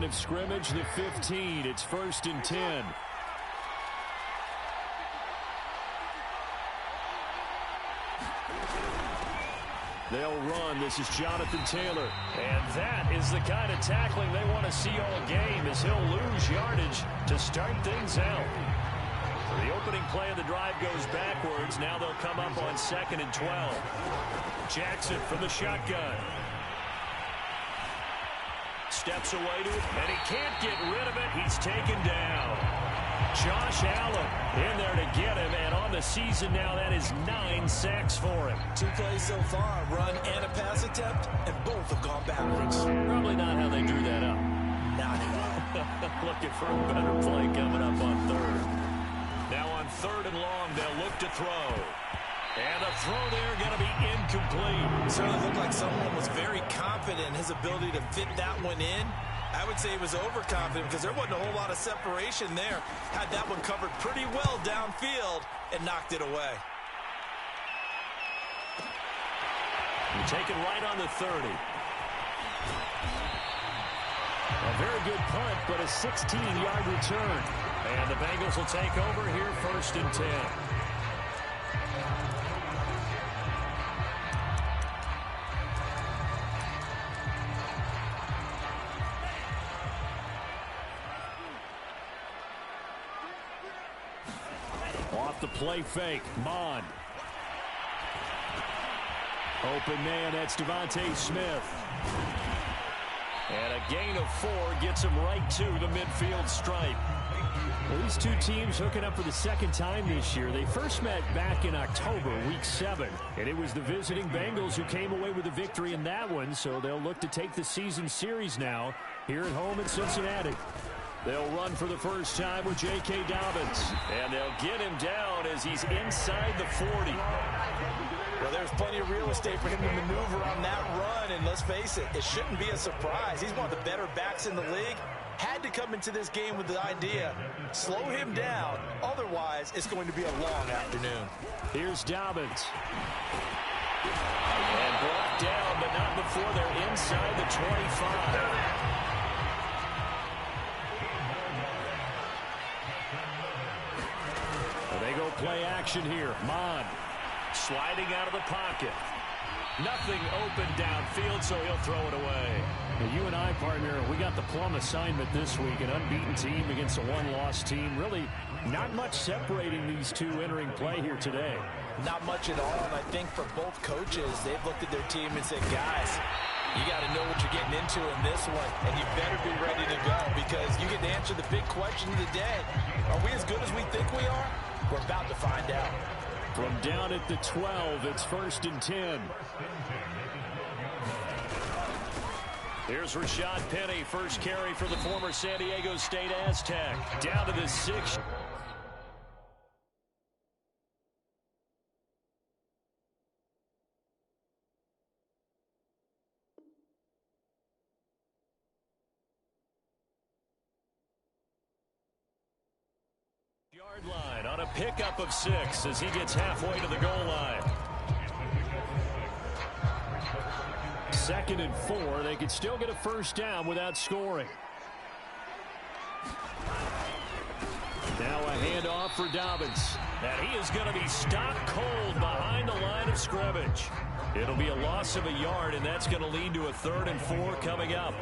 line of scrimmage, the 15. It's 1st and 10. They'll run. This is Jonathan Taylor. And that is the kind of tackling they want to see all game, as he'll lose yardage to start things out. So the opening play of the drive goes backwards. Now they'll come up on 2nd and 12. Jackson from the shotgun. Steps away to it, and he can't get rid of it. He's taken down. Josh Allen in there to get him, and on the season now, that is 9 sacks for him. 2 plays so far, run and a pass attempt, and both have gone backwards. Probably not how they drew that up. Not at all. Looking for a better play coming up on 3rd. Now on 3rd and long, they'll look to throw. And the throw there going to be incomplete. It certainly looked like someone was very confident in his ability to fit that one in. I would say he was overconfident because there wasn't a whole lot of separation there. Had that one covered pretty well downfield and knocked it away. You take it right on the 30. A very good punt, but a 16-yard return. And the Bengals will take over here 1st and 10. Off the play fake, Mond. Open man, that's Devontae Smith. And a gain of 4 gets him right to the midfield stripe. Well, these two teams hooking up for the 2nd time this year. They first met back in October, week 7. And it was the visiting Bengals who came away with a victory in that one. So they'll look to take the season series now here at home in Cincinnati. They'll run for the first time with J.K. Dobbins. And they'll get him down as he's inside the 40. Well, there's plenty of real estate for him to maneuver on that run. And let's face it, it shouldn't be a surprise. He's one of the better backs in the league. Had to come into this game with the idea, slow him down. Otherwise, it's going to be a long afternoon. Here's Dobbins. And brought down, but not before they're inside the 25. They go play action here. Mond sliding out of the pocket. Nothing open downfield, so he'll throw it away. Now, you and I, partner, we got the plum assignment this week. An unbeaten team against a one-loss team. Really not much separating these two entering play here today. Not much at all, and I think for both coaches, they've looked at their team and said, guys, you got to know what you're getting into in this one, and you better be ready to go because you get to answer the big question of the day. Are we as good as we think we are? We're about to find out. From down at the 12, it's 1st and 10. Here's Rashad Penny, first carry for the former San Diego State Aztec. Down to the 6. Yard line on a pickup of 6 as he gets halfway to the goal line. 2nd and 4. They could still get a first down without scoring. Now a handoff for Dobbins. And he is going to be stopped cold behind the line of scrimmage. It'll be a loss of a yard, and that's going to lead to a 3rd and 4 coming up.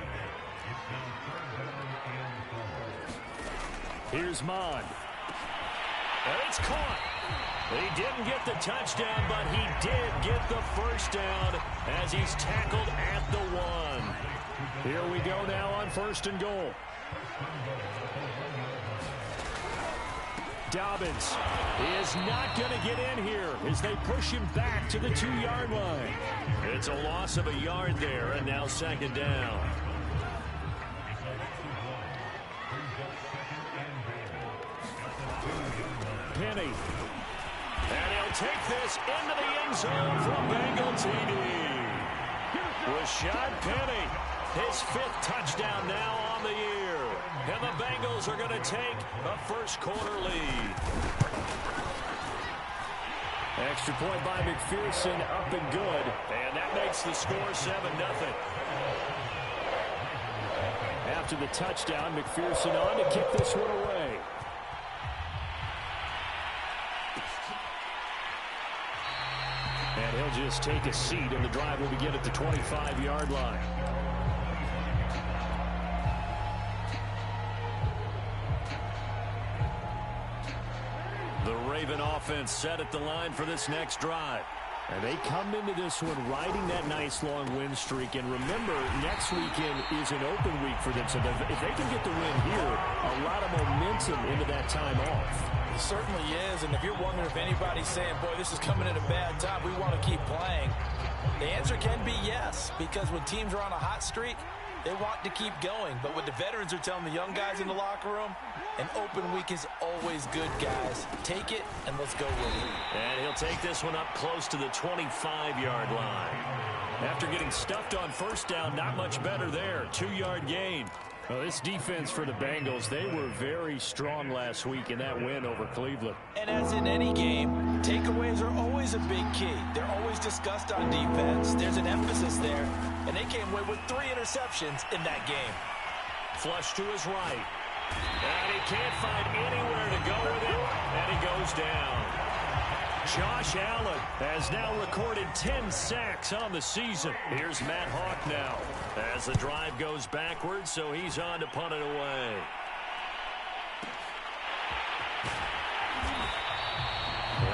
Here's Mond. And it's caught. He didn't get the touchdown, but he did get the first down as he's tackled at the 1. Here we go now on 1st and goal. Dobbins is not going to get in here as they push him back to the 2-yard line. It's a loss of a yard there, and now 2nd down. Penny. And he'll take this into the end zone from Bengal TD. Rashad Penny, his 5th touchdown now on the year. And the Bengals are going to take a first-quarter lead. Extra point by McPherson, up and good. And that makes the score 7-0. after the touchdown. McPherson on to kick this one away. And he'll just take a seat, and the drive will begin at the 25-yard line. The Raven offense set at the line for this next drive. And they come into this one riding that nice long win streak. And remember, next weekend is an open week for them. So if they can get the win here, a lot of momentum into that time off. It certainly is. And if you're wondering if anybody's saying, boy, this is coming at a bad time, we want to keep playing, the answer can be yes. Because when teams are on a hot streak, they want to keep going. But what the veterans are telling the young guys in the locker room, an open week is always good, guys. Take it, and let's go with it. And he'll take this one up close to the 25-yard line. After getting stuffed on first down, not much better there. 2-yard gain. Well, this defense for the Bengals, they were very strong last week in that win over Cleveland. And as in any game, takeaways are always a big key. They're always discussed on defense. There's an emphasis there. And they came away with 3 interceptions in that game. Flush to his right. And he can't find anywhere to go with it. And he goes down. Josh Allen has now recorded 10 sacks on the season. Here's Matt Hawk now as the drive goes backwards, so he's on to punt it away.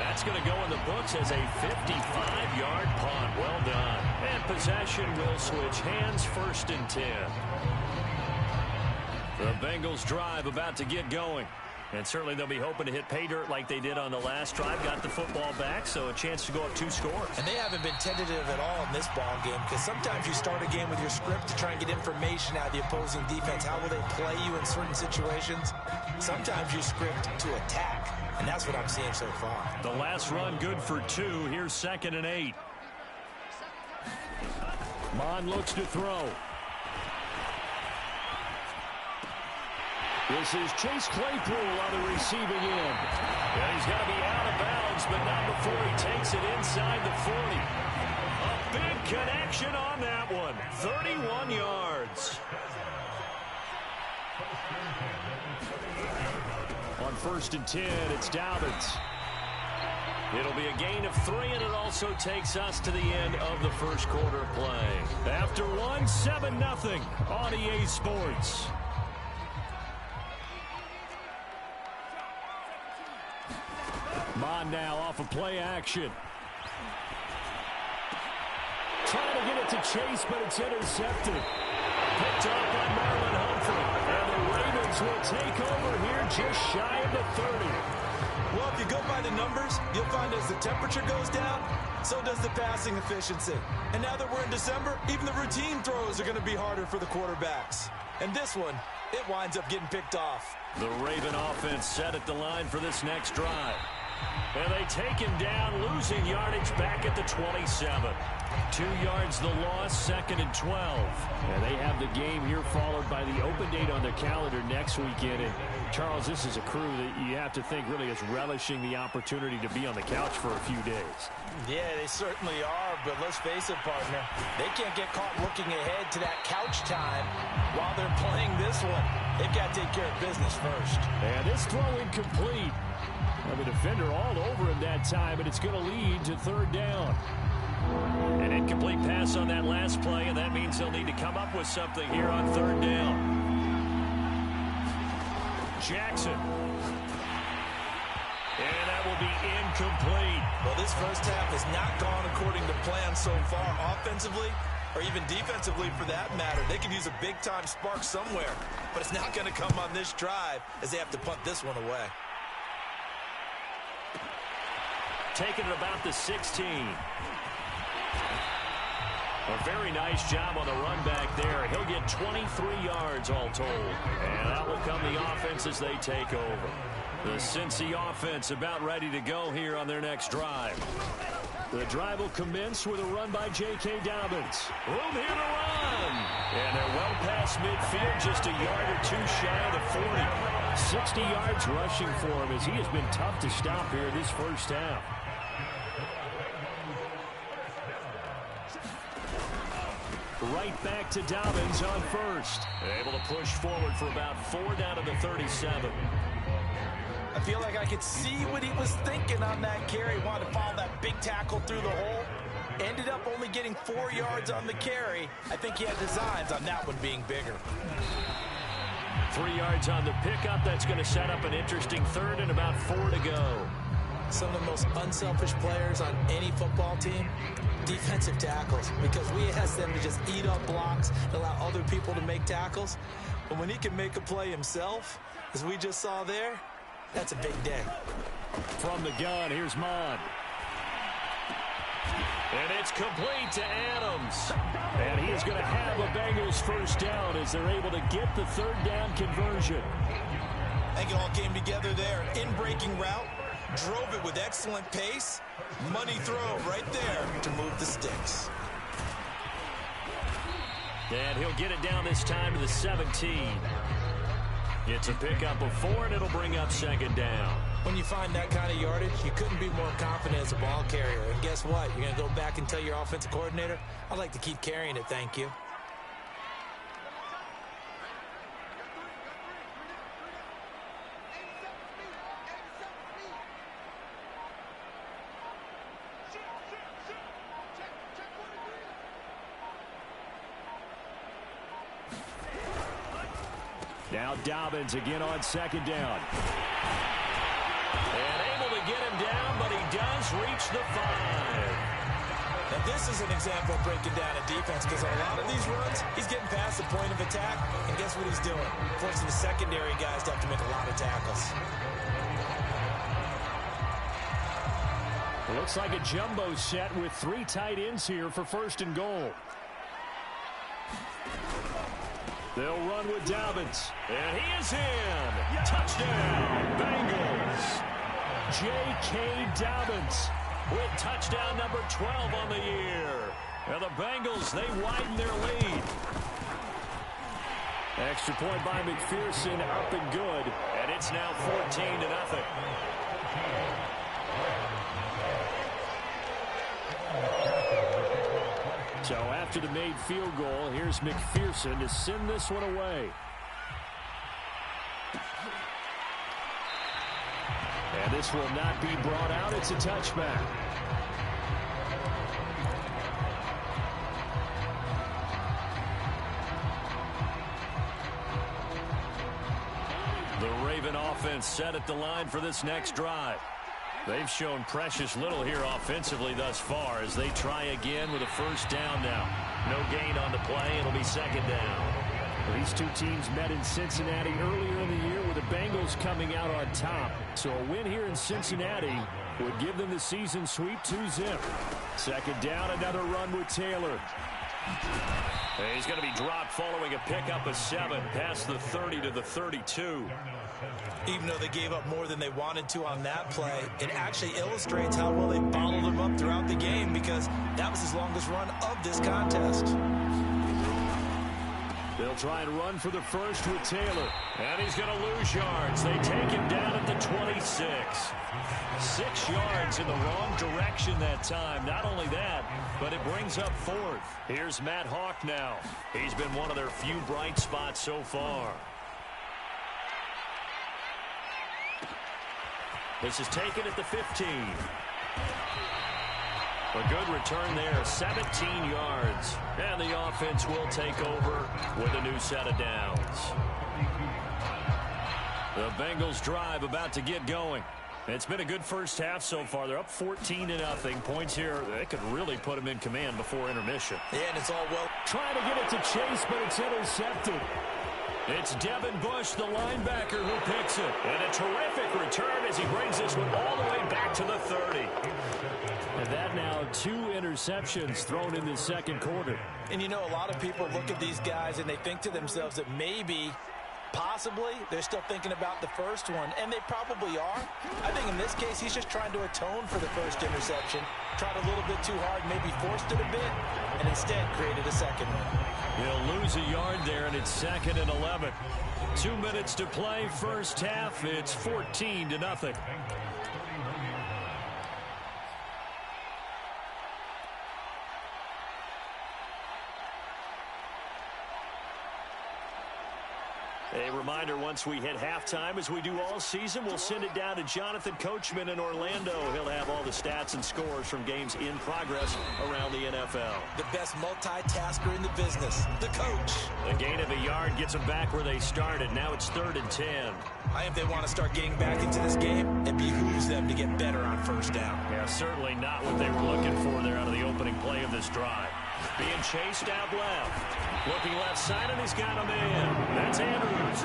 That's going to go in the books as a 55-yard punt. Well done. And possession will switch hands, 1st and 10. The Bengals drive about to get going. And certainly they'll be hoping to hit pay dirt like they did on the last drive. Got the football back, so a chance to go up 2 scores. And they haven't been tentative at all in this ball game, because sometimes you start a game with your script to try and get information out of the opposing defense. How will they play you in certain situations? Sometimes you script to attack, and that's what I'm seeing so far. The last run good for 2. Here's 2nd and 8. Mon looks to throw. This is Chase Claypool on the receiving end. And he's got to be out of bounds, but not before he takes it inside the 40. A big connection on that one. 31 yards. On 1st and 10, it's Dobbins. It'll be a gain of 3, and it also takes us to the end of the first quarter play. After 1, 7-0 on EA Sports. Mon now off of play action. Trying to get it to Chase, but it's intercepted. Picked up by Marlon Humphrey. And the Ravens will take over here just shy of the 30. Well, if you go by the numbers, you'll find as the temperature goes down, so does the passing efficiency. And now that we're in December, even the routine throws are going to be harder for the quarterbacks. And this one, it winds up getting picked off. The Raven offense set at the line for this next drive. And they take him down, losing yardage back at the 27. 2 yards the loss, 2nd and 12. And they have the game here followed by the open date on their calendar next weekend. And Charles, this is a crew that you have to think really is relishing the opportunity to be on the couch for a few days. Yeah, they certainly are, but let's face it, partner. They can't get caught looking ahead to that couch time while they're playing this one. They've got to take care of business first. And this throw incomplete. The defender all over him that time, and it's going to lead to 3rd down. An incomplete pass on that last play, and that means they'll need to come up with something here on 3rd down. Jackson. And that will be incomplete. Well, this first half has not gone according to plan so far offensively, or even defensively for that matter. They could use a big-time spark somewhere, but it's not going to come on this drive as they have to punt this one away. Taking it about the 16. A very nice job on the run back there. He'll get 23 yards all told. And that will come the offense as they take over. The Cincy offense about ready to go here on their next drive. The drive will commence with a run by J.K. Dobbins. Room here to run. And they're well past midfield, just a yard or 2 shy of the 40. 60 yards rushing for him as he has been tough to stop here this first half. Right back to Dobbins on first. Able to push forward for about 4 down to the 37. I feel like I could see what he was thinking on that carry. Wanted to follow that big tackle through the hole. Ended up only getting 4 yards on the carry. I think he had designs on that one being bigger. 3 yards on the pickup. That's going to set up an interesting third and about 4 to go. Some of the most unselfish players on any football team, defensive tackles, because we ask them to just eat up blocks and allow other people to make tackles. But when he can make a play himself, as we just saw there, that's a big day. From the gun, here's Mon. And it's complete to Adams. And he is going to have a Bengals first down as they're able to get the third down conversion. I think it all came together there. In-breaking route, drove it with excellent pace. Money throw right there to move the sticks. And he'll get it down this time to the 17. It's a pickup of 4, and it'll bring up second down. When you find that kind of yardage, you couldn't be more confident as a ball carrier. And guess what? You're going to go back and tell your offensive coordinator, I'd like to keep carrying it, thank you. Now Dobbins again on second down. And able to get him down, but he does reach the 5. Now this is an example of breaking down a defense, because on a lot of these runs, he's getting past the point of attack, and guess what he's doing? Forcing the secondary guys to have to make a lot of tackles. It looks like a jumbo set with 3 tight ends here for first and goal. They'll run with Dobbins. And he is in. Touchdown, Bengals. J.K. Dobbins with touchdown number 12 on the year. And the Bengals, they widen their lead. Extra point by McPherson, up and good. And it's now 14-0. So after the made field goal, here's McPherson to send this one away. And this will not be brought out. It's a touchback. The Raven offense set at the line for this next drive. They've shown precious little here offensively thus far as they try again with a first down now. No gain on the play. It'll be second down. These two teams met in Cincinnati earlier in the year with the Bengals coming out on top. So a win here in Cincinnati would give them the season sweep 2-zip. Second down, another run with Taylor. And he's going to be dropped following a pickup of 7 past the 30 to the 32. Even though they gave up more than they wanted to on that play, it actually illustrates how well they followed them up throughout the game, because that was his longest run of this contest. They'll try and run for the first with Taylor. And he's going to lose yards. They take him down at the 26. 6 yards in the wrong direction that time. Not only that, but it brings up 4th. Here's Matt Hawk now. He's been one of their few bright spots so far. This is taken at the 15. A good return there, 17 yards. And the offense will take over with a new set of downs. The Bengals drive about to get going. It's been a good first half so far. They're up 14-0. Points here, they could really put them in command before intermission. Yeah, and it's all well. Trying to get it to Chase, but it's intercepted. It's Devin Bush, the linebacker, who picks it. And a terrific return as he brings this one all the way back to the 30. And that now 2 interceptions thrown in the second quarter. And you know, a lot of people look at these guys and they think to themselves that maybe, possibly, they're still thinking about the first one. And they probably are. I think in this case, he's just trying to atone for the first interception. Tried a little bit too hard, maybe forced it a bit, and instead created a second one. He'll lose a yard there, and it's 2nd and 11. 2 minutes to play, first half. It's 14-0. reminder, once we hit halftime, as we do all season, we'll send it down to Jonathan Coachman in Orlando. He'll have all the stats and scores from games in progress around the NFL. The best multitasker in the business, the coach. The gain of a yard gets them back where they started. Now it's 3rd and 10. I think they want to start getting back into this game. It behooves them to get better on first down. Yeah, certainly not what they were looking for there out of the opening play of this drive. Being chased out left. Looking left side, and he's got a man. That's Andrews.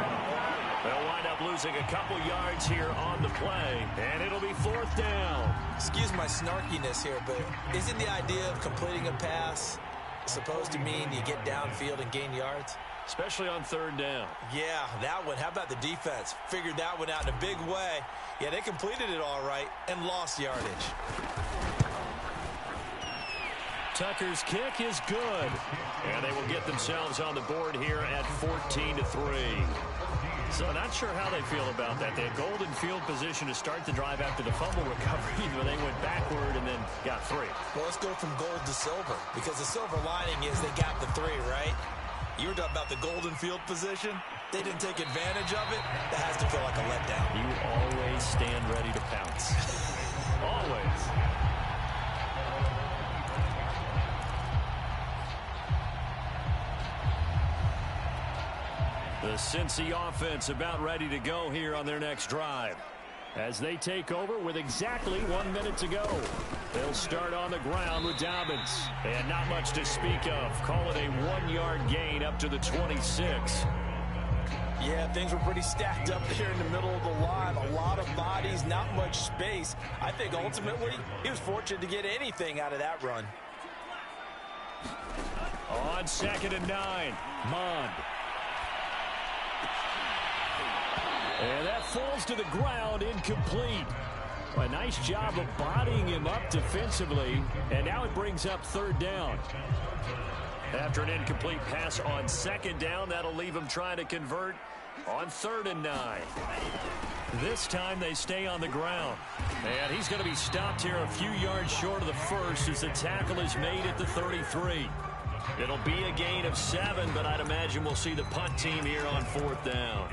They'll wind up losing a couple yards here on the play, and it'll be 4th down. Excuse my snarkiness here, but isn't the idea of completing a pass supposed to mean you get downfield and gain yards? Especially on 3rd down. Yeah, that one. How about the defense? Figured that one out in a big way. Yeah, they completed it all right and lost yardage. Tucker's kick is good. And they will get themselves on the board here at 14-3. So not sure how they feel about that. They had golden field position to start the drive after the fumble recovery, but they went backward and then got 3. Well, let's go from gold to silver, because the silver lining is they got the 3, right? You were talking about the golden field position. They didn't take advantage of it. That has to feel like a letdown. You always stand ready to pounce. Always. The Cincy offense about ready to go here on their next drive, as they take over with exactly 1 minute to go. They'll start on the ground with Dobbins. And not much to speak of. Call it a 1-yard gain up to the 26. Yeah, things were pretty stacked up there in the middle of the line. A lot of bodies, not much space. I think ultimately he was fortunate to get anything out of that run. On 2nd and 9, Mond. And that falls to the ground, incomplete. A nice job of bodying him up defensively. And now it brings up 3rd down. After an incomplete pass on 2nd down, that'll leave him trying to convert on 3rd and 9. This time they stay on the ground. And he's going to be stopped here a few yards short of the first as the tackle is made at the 33. It'll be a gain of 7, but I'd imagine we'll see the punt team here on 4th down.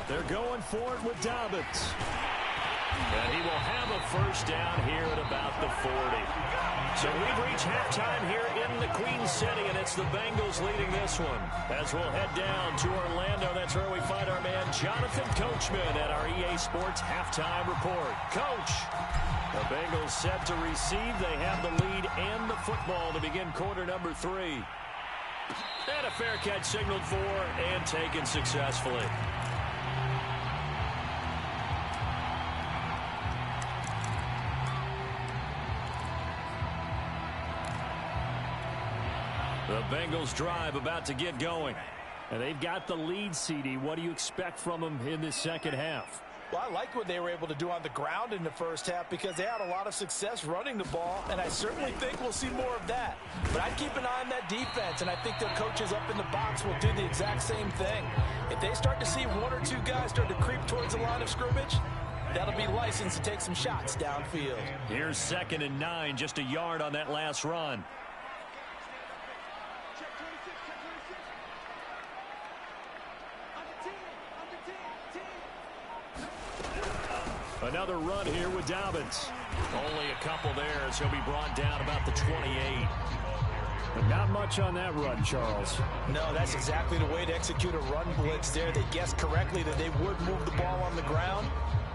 They're going for it with Dobbins. And he will have a first down here at about the 40. So we've reached halftime here in the Queen City, and it's the Bengals leading this one. As we'll head down to Orlando, that's where we find our man Jonathan Coachman at our EA Sports Halftime Report. Coach, the Bengals set to receive. They have the lead and the football to begin quarter number 3. And a fair catch signaled for and taken successfully. The Bengals drive about to get going. And they've got the lead, CD. What do you expect from them in this second half? Well, I like what they were able to do on the ground in the first half because they had a lot of success running the ball, and I certainly think we'll see more of that. But I'd keep an eye on that defense, and I think their coaches up in the box will do the exact same thing. If they start to see 1 or 2 guys start to creep towards the line of scrimmage, that'll be licensed to take some shots downfield. Here's 2nd and 9, just a yard on that last run. Another run here with Dobbins. Only a couple there as he'll be brought down about the 28. But not much on that run, Charles. No, that's exactly the way to execute a run blitz there. They guessed correctly that they would move the ball on the ground,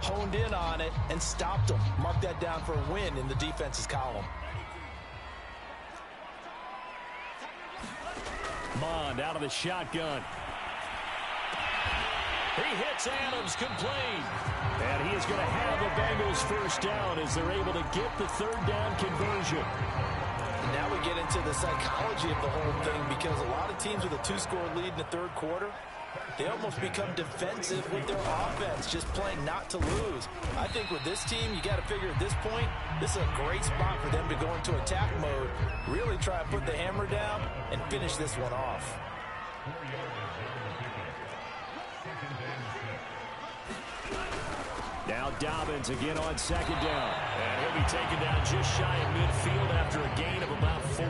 honed in on it, and stopped them. Mark that down for a win in the defense's column. Mond out of the shotgun. He hits Adams, complete. And he is going to have the Bengals first down as they're able to get the 3rd down conversion. Now we get into the psychology of the whole thing because a lot of teams with a 2-score lead in the 3rd quarter, they almost become defensive with their offense, just playing not to lose. I think with this team, you got to figure at this point, this is a great spot for them to go into attack mode, really try to put the hammer down and finish this one off. Dobbins again on second down. And he'll be taken down just shy of midfield after a gain of about 4.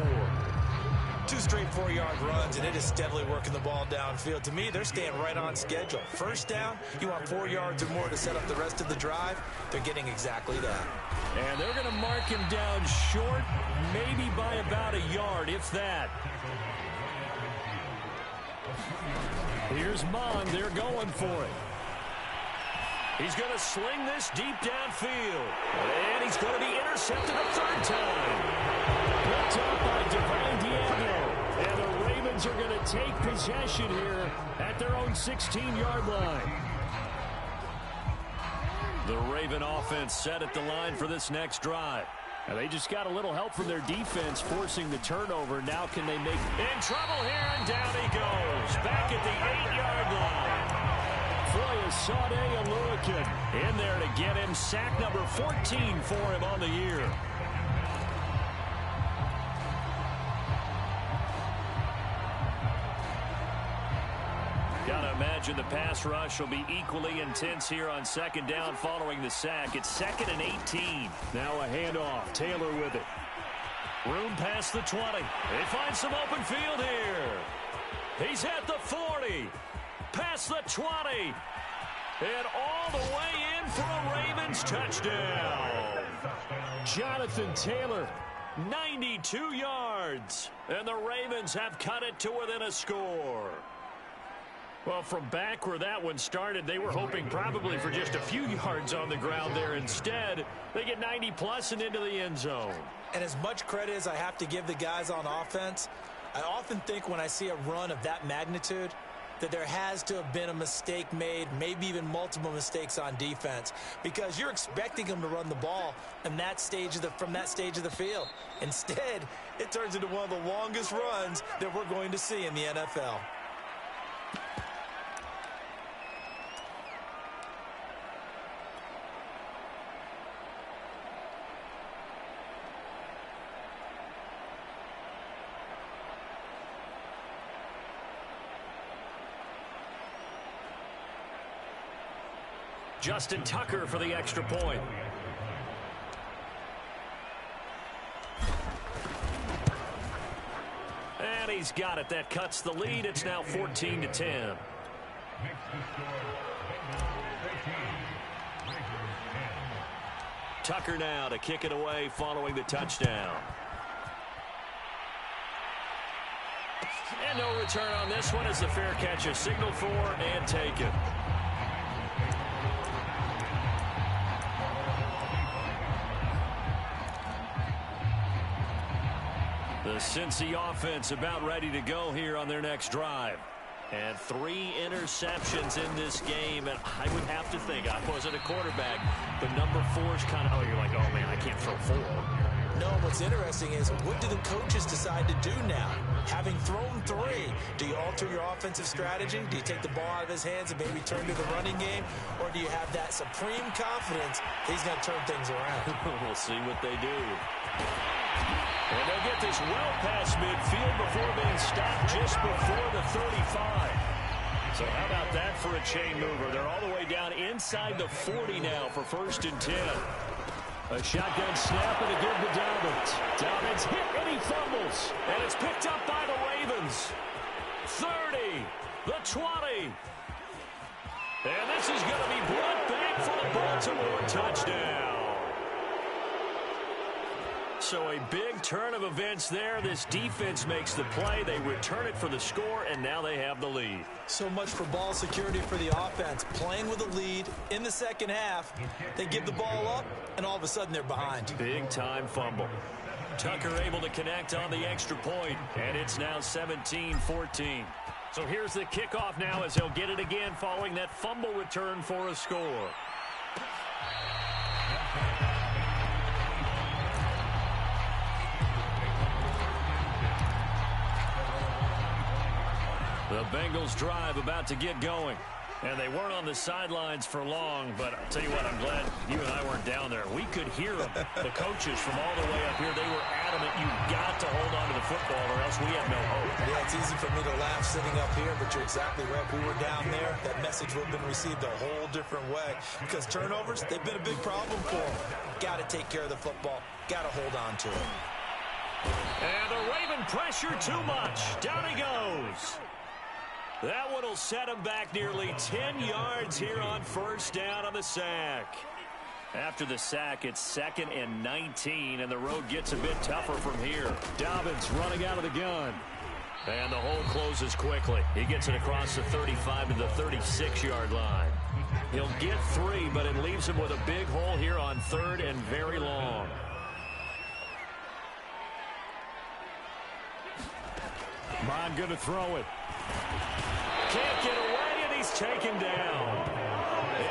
2 straight 4-yard runs, and it is steadily working the ball downfield. To me, they're staying right on schedule. First down, you want 4 yards or more to set up the rest of the drive. They're getting exactly that. And they're going to mark him down short, maybe by about a yard, if that. Here's Mond. They're going for it. He's going to sling this deep downfield. And he's going to be intercepted a 3rd time. Picked up by Devine Diablo. And the Ravens are going to take possession here at their own 16-yard line. The Raven offense set at the line for this next drive. And they just got a little help from their defense forcing the turnover. Now can they make in trouble here? And down he goes. Back at the 8-yard line. Foyesade Aluakin in there to get him. Sack number 14 for him on the year. Gotta imagine the pass rush will be equally intense here on second down following the sack. It's 2nd and 18. Now a handoff. Taylor with it. Room past the 20. They find some open field here. He's at the 40. Past the 20. And all the way in for a Ravens touchdown. Jonathan Taylor, 92 yards. And the Ravens have cut it to within a score. Well, from back where that one started, they were hoping probably for just a few yards on the ground there. Instead, they get 90-plus and into the end zone. And as much credit as I have to give the guys on offense, I often think when I see a run of that magnitude that there has to have been a mistake made, maybe even multiple mistakes on defense, because you're expecting them to run the ball in that stage of from that stage of the field. Instead, it turns into one of the longest runs that we're going to see in the NFL. Justin Tucker for the extra point. And he's got it. That cuts the lead. It's now 14-10. Tucker now to kick it away following the touchdown. And no return on this one as the fair catch is signaled for and taken. The Cincy offense about ready to go here on their next drive. And 3 interceptions in this game. And I would have to think, I wasn't a quarterback, but number 4 is kind of, oh, you're like, oh, man, I can't throw 4. No, what's interesting is what do the coaches decide to do now? Having thrown 3, do you alter your offensive strategy? Do you take the ball out of his hands and maybe turn to the running game? Or do you have that supreme confidence he's going to turn things around? We'll see what they do. And they'll get this well past midfield before being stopped just before the 35. So how about that for a chain mover? They're all the way down inside the 40 now for 1st and 10. A shotgun snap and a give to Dobbins. Dobbins hit and he fumbles. And it's picked up by the Ravens. 30, the 20. And this is going to be brought back for the Baltimore touchdown. So a big turn of events there. This defense makes the play. They return it for the score, and now they have the lead. So much for ball security for the offense. Playing with a lead in the second half. They give the ball up, and all of a sudden they're behind. Big-time fumble. Tucker able to connect on the extra point, and it's now 17-14. So here's the kickoff now as they'll get it again following that fumble return for a score. The Bengals drive about to get going. And they weren't on the sidelines for long, but I'll tell you what, I'm glad you and I weren't down there. We could hear them. The coaches from all the way up here, they were adamant, you've got to hold on to the football or else we have no hope. Yeah, it's easy for me to laugh sitting up here, but you're exactly right. If we were down there, that message would have been received a whole different way. Because turnovers, they've been a big problem for them. Got to take care of the football. Got to hold on to it. And the Raven pressure too much. Down he goes. That one will set him back nearly 10 yards here on first down on the sack. After the sack, it's 2nd and 19, and the road gets a bit tougher from here. Dobbins running out of the gun. And the hole closes quickly. He gets it across the 35 to the 36-yard line. He'll get 3, but it leaves him with a big hole here on 3rd and very long. Bond going to throw it. Can't get away, and he's taken down.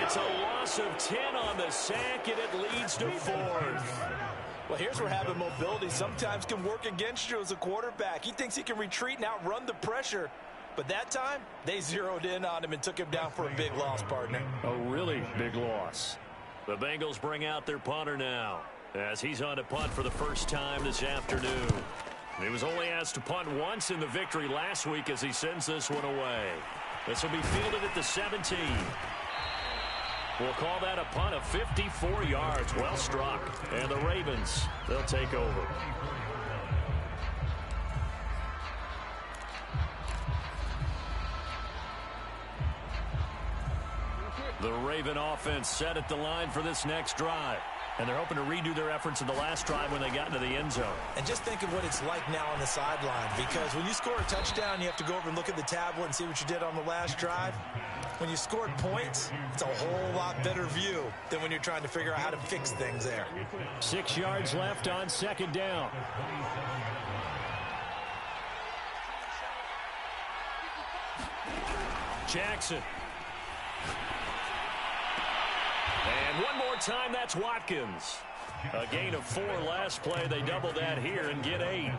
It's a loss of 10 on the sack, and it leads to 4th. Well, here's where having mobility sometimes can work against you as a quarterback. He thinks he can retreat and outrun the pressure. But that time, they zeroed in on him and took him down for a big loss, partner. A really big loss. The Bengals bring out their punter now, as he's on to punt for the first time this afternoon. He was only asked to punt once in the victory last week as he sends this one away. This will be fielded at the 17. We'll call that a punt of 54 yards. Well struck. And the Ravens, they'll take over. The Raven offense set at the line for this next drive. And they're hoping to redo their efforts in the last drive when they got into the end zone. And just think of what it's like now on the sideline. Because when you score a touchdown, you have to go over and look at the tablet and see what you did on the last drive. When you scored points, it's a whole lot better view than when you're trying to figure out how to fix things there. 6 yards left on 2nd down. Jackson. And one more time, that's Watkins. A gain of 4 last play. They double that here and get 8.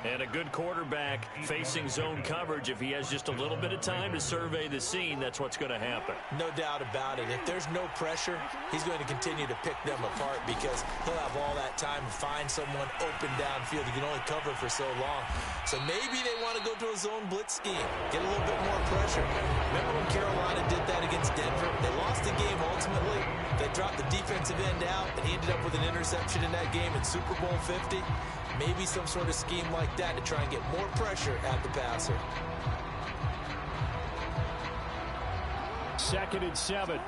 And a good quarterback facing zone coverage. If he has just a little bit of time to survey the scene, that's what's going to happen. No doubt about it. If there's no pressure, he's going to continue to pick them apart because he'll have all that time to find someone open downfield. He can only cover for so long. So maybe they want to go to a zone blitz scheme, get a little bit more pressure. Remember when Carolina did that against Denver? They lost the game ultimately. They dropped the defensive end out, and he ended up with an interception in that game in Super Bowl 50. Maybe some sort of scheme like that to try and get more pressure at the passer. 2nd and 7.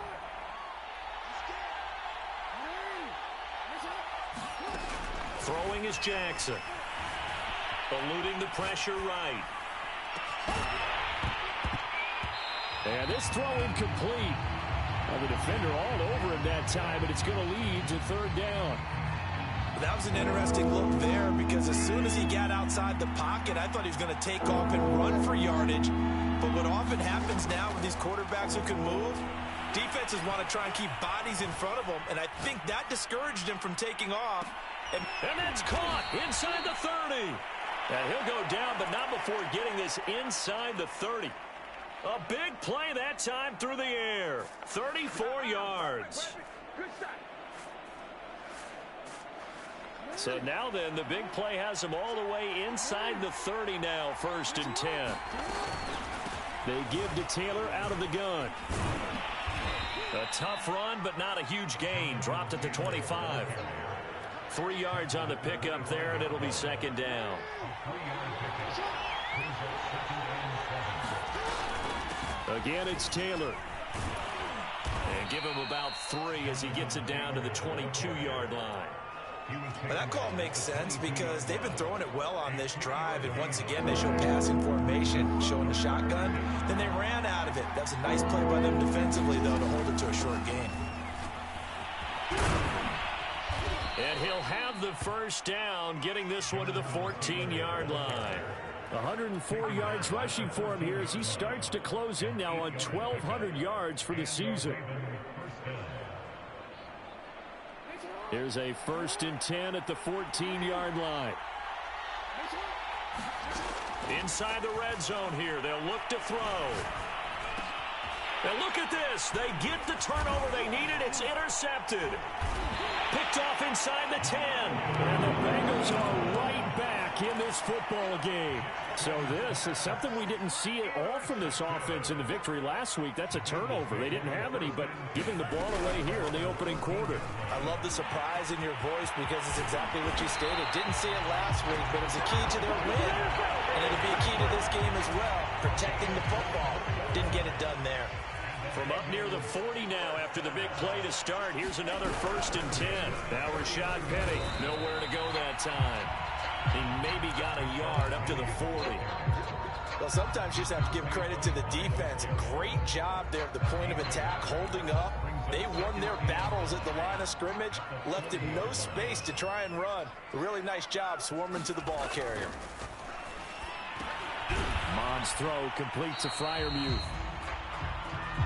Throwing is Jackson. Eluding the pressure right. And this throw incomplete. Well, the defender all over him that time, and it's going to lead to 3rd down. That was an interesting look there because as soon as he got outside the pocket, I thought he was going to take off and run for yardage. But what often happens now with these quarterbacks who can move, defenses want to try and keep bodies in front of them, and I think that discouraged him from taking off. And that's caught inside the 30. And he'll go down, but not before getting this inside the 30. A big play that time through the air. 34 yards. So now then, the big play has him all the way inside the 30 now, 1st and 10. They give to Taylor out of the gun. A tough run, but not a huge gain. Dropped at the 25. 3 yards on the pickup there, and it'll be 2nd down. Again, it's Taylor. And give him about 3 as he gets it down to the 22-yard line. Well, that call makes sense because they've been throwing it well on this drive, and once again they show passing formation, showing the shotgun. Then they ran out of it. That's a nice play by them defensively, though, to hold it to a short gain. And he'll have the 1st down, getting this one to the 14-yard line. 104 yards rushing for him here as he starts to close in now on 1,200 yards for the season. Here's a 1st and 10 at the 14-yard line. Inside the red zone here. They'll look to throw. And look at this. They get the turnover they needed. It's intercepted. Picked off inside the 10. And the Bengals are right back in this football game. So this is something we didn't see at all from this offense in the victory last week. That's a turnover. They didn't have any, but giving the ball away here in the opening quarter. I love the surprise in your voice because it's exactly what you stated. Didn't see it last week, but it's a key to their win. And it'll be a key to this game as well, protecting the football. Didn't get it done there. From up near the 40 now after the big play to start. Here's another 1st and 10. Now Rashad Penny, nowhere to go that time. He maybe got a yard up to the 40. Well, sometimes you just have to give credit to the defense. Great job there at the point of attack, holding up. They won their battles at the line of scrimmage, left him no space to try and run. A really nice job swarming to the ball carrier. Mond's throw complete to Freiermuth.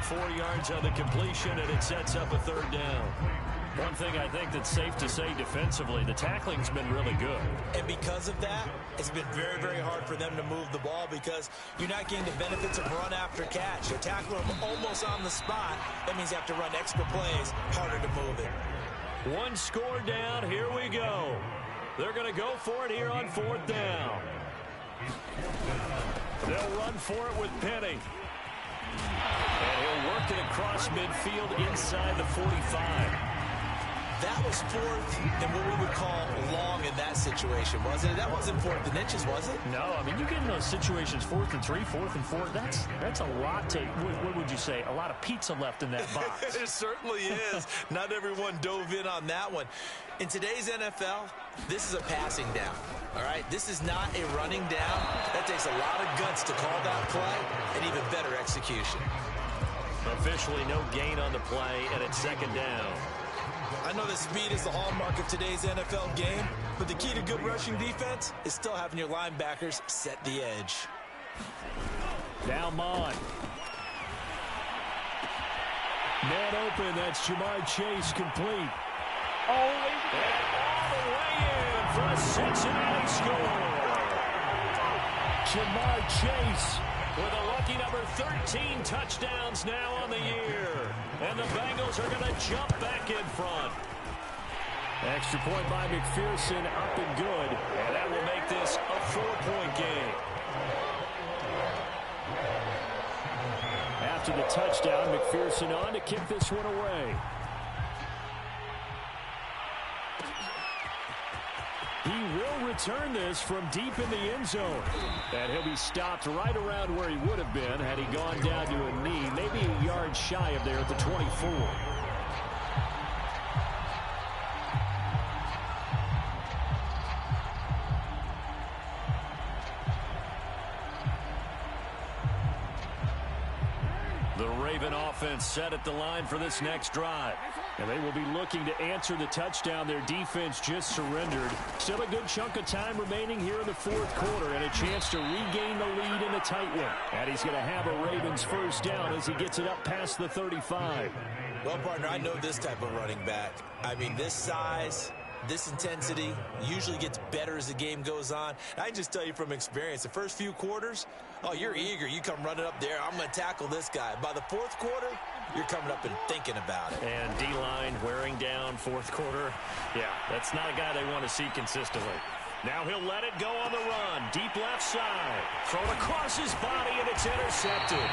4 yards on the completion, and it sets up a 3rd down. One thing I think that's safe to say defensively, the tackling's been really good. And because of that, it's been very, very hard for them to move the ball because you're not getting the benefits of run after catch. You're tackling them almost on the spot. That means you have to run extra plays, harder to move it. One score down, here we go. They're going to go for it here on 4th down. They'll run for it with Penny. And he'll work it across midfield inside the 45. That was 4th and what we would call long in that situation, wasn't it? That wasn't 4th and inches, was it? No, I mean, you get in those situations 4th and 3, 4th and 4. That's a lot to, what would you say, a lot of pizza left in that box. It certainly is. Not everyone dove in on that one. In today's NFL, this is a passing down. All right, this is not a running down. That takes a lot of guts to call that play and even better execution. Officially no gain on the play, and it's 2nd down. I know that speed is the hallmark of today's NFL game, but the key to good rushing defense is still having your linebackers set the edge. Now Mon. Man open, that's Jamar Chase complete. All the way in for a Cincinnati score. Jamar Chase with a lucky number 13 touchdowns now on the year. And the Bengals are going to jump back in front. Extra point by McPherson, up and good. And that will make this a 4-point game. After the touchdown, McPherson on to kick this one away. He will return this from deep in the end zone. And he'll be stopped right around where he would have been had he gone down to a knee, maybe a yard shy of there at the 24. The Raven offense set at the line for this next drive. And they will be looking to answer the touchdown their defense just surrendered. Still a good chunk of time remaining here in the 4th quarter and a chance to regain the lead in a tight one. And he's going to have a Ravens 1st down as he gets it up past the 35. Well, partner, I know this type of running back. I mean, this size, this intensity usually gets better as the game goes on. I can just tell you from experience, the first few quarters, oh, you're eager. You come running up there. I'm going to tackle this guy. By the 4th quarter, you're coming up and thinking about it. And D-line wearing down 4th quarter. Yeah, that's not a guy they want to see consistently. Now he'll let it go on the run. Deep left side. Thrown across his body, and it's intercepted.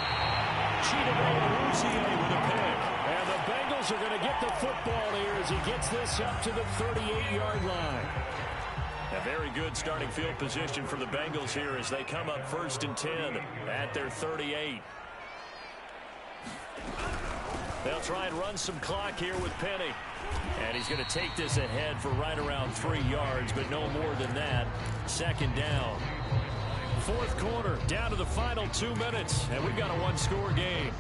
Chidobe with a pick. And the Bengals are going to get the football here as he gets this up to the 38-yard line. A very good starting field position for the Bengals here as they come up 1st and 10 at their 38. They'll try and run some clock here with Penny. And he's going to take this ahead for right around 3 yards, but no more than that. 2nd down. 4th quarter, down to the final 2 minutes, and we've got a 1-score game.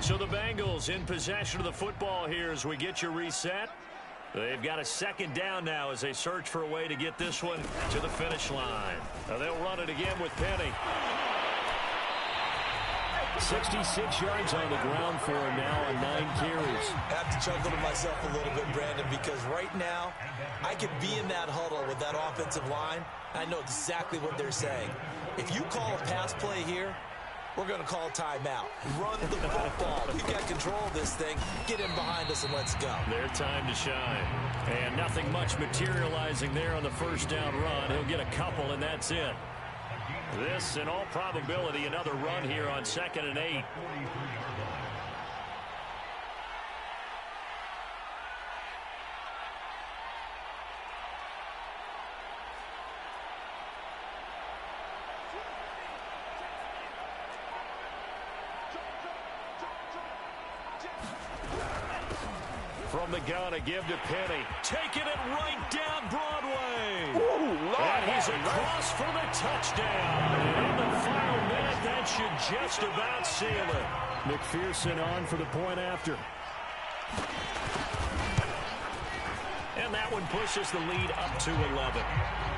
So the Bengals in possession of the football here as we get you reset. They've got a 2nd down now as they search for a way to get this one to the finish line. Now they'll run it again with Penny. 66 yards on the ground for him now on 9 carries. I have to chuckle to myself a little bit, Brandon, because right now I could be in that huddle with that offensive line. I know exactly what they're saying. If you call a pass play here, we're going to call timeout. Run the football. We've got control of this thing. Get in behind us and let's go. Their time to shine. And nothing much materializing there on the first down run. He'll get a couple, and that's it. This, in all probability, another run here on 2nd and 8. From the gun, a give to Penny. Taking it right down Broadway. Ooh, and he's across for the touchdown. And in the final minute, that should just about seal it. McPherson on for the point after. And that one pushes the lead up to 11.